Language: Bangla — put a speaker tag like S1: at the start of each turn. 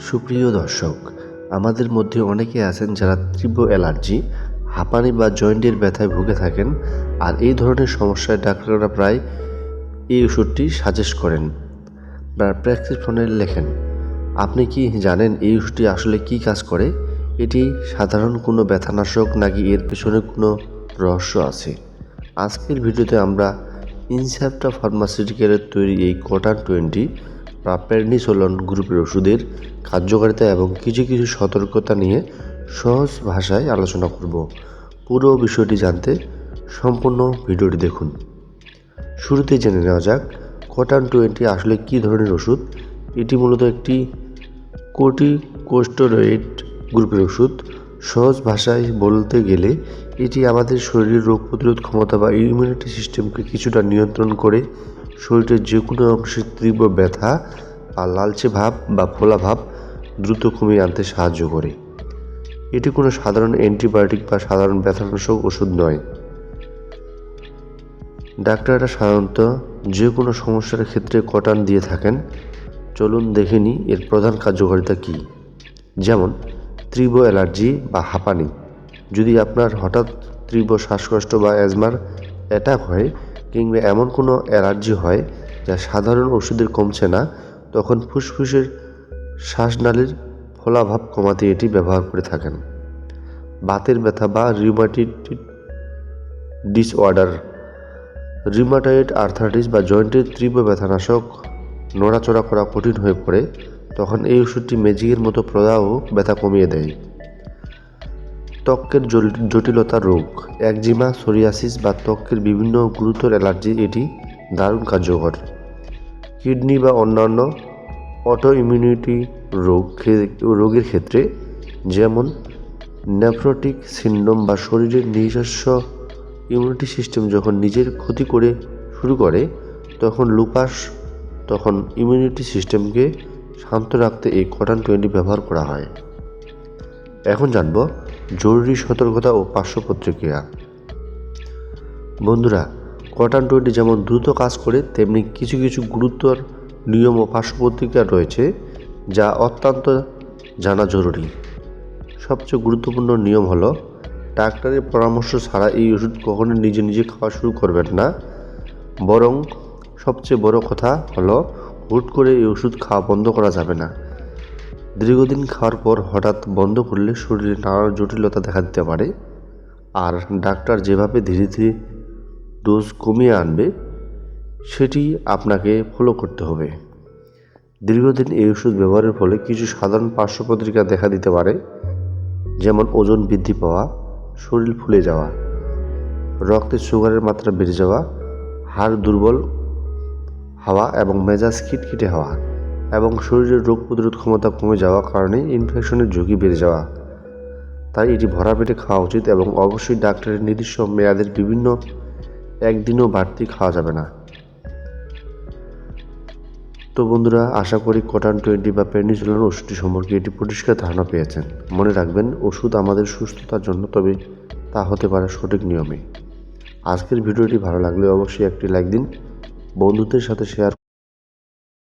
S1: সুপ্রিয় দর্শক, আমাদের মধ্যে অনেকে আছেন যারা তীব্র অ্যালার্জি, হাঁপানি বা জয়েন্টের ব্যথায় ভুগে থাকেন। আর এই ধরনের সমস্যায় ডাক্তাররা প্রায় এই ওষুধটি সাজেস্ট করেন বা প্রেসক্রিপশনে লেখেন। আপনি কি জানেন এই ওষুধটি আসলে কী কাজ করে? এটি সাধারণ কোনো ব্যথানাশক নাকি এর পেছনে কোনো রহস্য আছে? আজকের ভিডিওতে আমরা ইনসেপ্টা ফার্মাসিউটিক্যালের তৈরি এই কোটান 20 বা প্রেডনিসোলোন গ্রুপের ওষুধের কার্যকারিতা এবং কিছু সতর্কতা নিয়ে সহজ ভাষায় আলোচনা করব। পুরো বিষয়টি জানতে সম্পূর্ণ ভিডিওটি দেখুন। শুরুতে জেনে নেওয়া যাক কোটান 20 আসলে কী ধরনের ওষুধ। এটি মূলত একটি কর্টিকোস্টেরয়েড গ্রুপের ওষুধ। সহজ ভাষায় বলতে গেলে এটি আমাদের শরীরের রোগ প্রতিরোধ ক্ষমতা বা ইমিউনিটি সিস্টেমকে কিছুটা নিয়ন্ত্রণ করে শরীরের যে কোনো অংশের তীব্র ব্যথা বা লালচে ভাব বা ফোলা ভাব দ্রুত কমিয়ে আনতে সাহায্য করে। এটি কোনো সাধারণ অ্যান্টিবায়োটিক বা সাধারণ ব্যথানাশক ওষুধ নয়। ডাক্তাররা সাধারণত যে কোনো সমস্যার ক্ষেত্রে কোটান দিয়ে থাকেন। চলুন দেখে নিই এর প্রধান কার্যকারিতা কী। যেমন তীব্র অ্যালার্জি বা হাঁপানি। যদি আপনার হঠাৎ তীব্র শ্বাসকষ্ট বা অ্যাজমার অ্যাটাক হয় কিংবা এমন কোনো অ্যালার্জি হয় যা সাধারণ ওষুধের কমছে না, তখন ফুসফুসের শ্বাসনালীর ফোলাভাব কমাতে এটি ব্যবহার করে থাকেন। বাতের ব্যথা বা রিউমাটয়েড ডিসঅর্ডার, রিউমাটয়েড আর্থ্রাইটিস বা জয়েন্টের তীব্র ব্যথানাশক নড়াচড়া করা কঠিন হয়ে পড়ে, তখন এই ওষুধটি ম্যাজিকের মতো প্রদাহ ও ব্যথা কমিয়ে দেয়। ত্বকের জটিলতা রোগ, একজিমা, সোরিয়াসিস বা ত্বকের বিভিন্ন গুরুতর অ্যালার্জি এটি দারুণ কার্যকর। কিডনি বা অন্যান্য অটো ইমিউনিটি রোগের ক্ষেত্রে, যেমন নেফ্রোটিক সিন্ড্রোম বা শরীরের নিজস্ব ইমিউনিটি সিস্টেম যখন নিজের ক্ষতি করে শুরু করে, তখন ইমিউনিটি সিস্টেমকে শান্ত রাখতে এই কোটান 20 ব্যবহার করা হয়। এখন জানব জরুরি সতর্কতা ও পার্শ্ব প্রতিক্রিয়া। বন্ধুরা, কোটান 20 যেমন দ্রুত কাজ করে, তেমনি কিছু গুরুতর নিয়ম ও পার্শ্ব প্রতিক্রিয়া রয়েছে যা অত্যন্ত জানা জরুরি। সবচেয়ে গুরুত্বপূর্ণ নিয়ম হলো, ডাক্তারের পরামর্শ ছাড়া এই ওষুধ কখনো নিজে খাওয়া শুরু করবেন না। বরং সবচেয়ে বড় কথা হলো, হুট করে এই ওষুধ খাওয়া বন্ধ করা যাবে না। দীর্ঘদিন খাওয়ার পর হঠাৎ বন্ধ করলে শরীরে নানা জটিলতা দেখা দিতে পারে। আর ডাক্তার যেভাবে ধীরে ধীরে ডোজ কমিয়ে আনবে সেটি আপনাকে ফলো করতে হবে। দীর্ঘদিন এই ওষুধ ব্যবহারের ফলে কিছু সাধারণ পার্শ্ব প্রতিক্রিয়া দেখা দিতে পারে, যেমন ওজন বৃদ্ধি পাওয়া, শরীর ফুলে যাওয়া, রক্তে সুগারের মাত্রা বেড়ে যাওয়া, হাড় দুর্বল হওয়া এবং মেজাজ খিটখিটে হওয়া এবং শরীরের রোগ প্রতিরোধ ক্ষমতা কমে যাওয়ার কারণে ইনফেকশনের ঝুঁকি বেড়ে যাওয়া। তাই এটি ভরা পেটে খাওয়া উচিত এবং অবশ্যই ডাক্তারের নির্দিষ্ট মেয়াদের বিভিন্ন একদিনও বাড়তি খাওয়া যাবে না। তো বন্ধুরা, আশা করি কোটান 20 বা প্রেডনিসোলোন ওষুধটি সম্পর্কে এটি পরিষ্কার ধারণা পেয়েছেন। মনে রাখবেন, ওষুধ আমাদের সুস্থতার জন্য, তবে তা হতে পারে সঠিক নিয়মে। আজকের ভিডিওটি ভালো লাগলে অবশ্যই একটি লাইক দিন, বন্ধুদের সাথে শেয়ার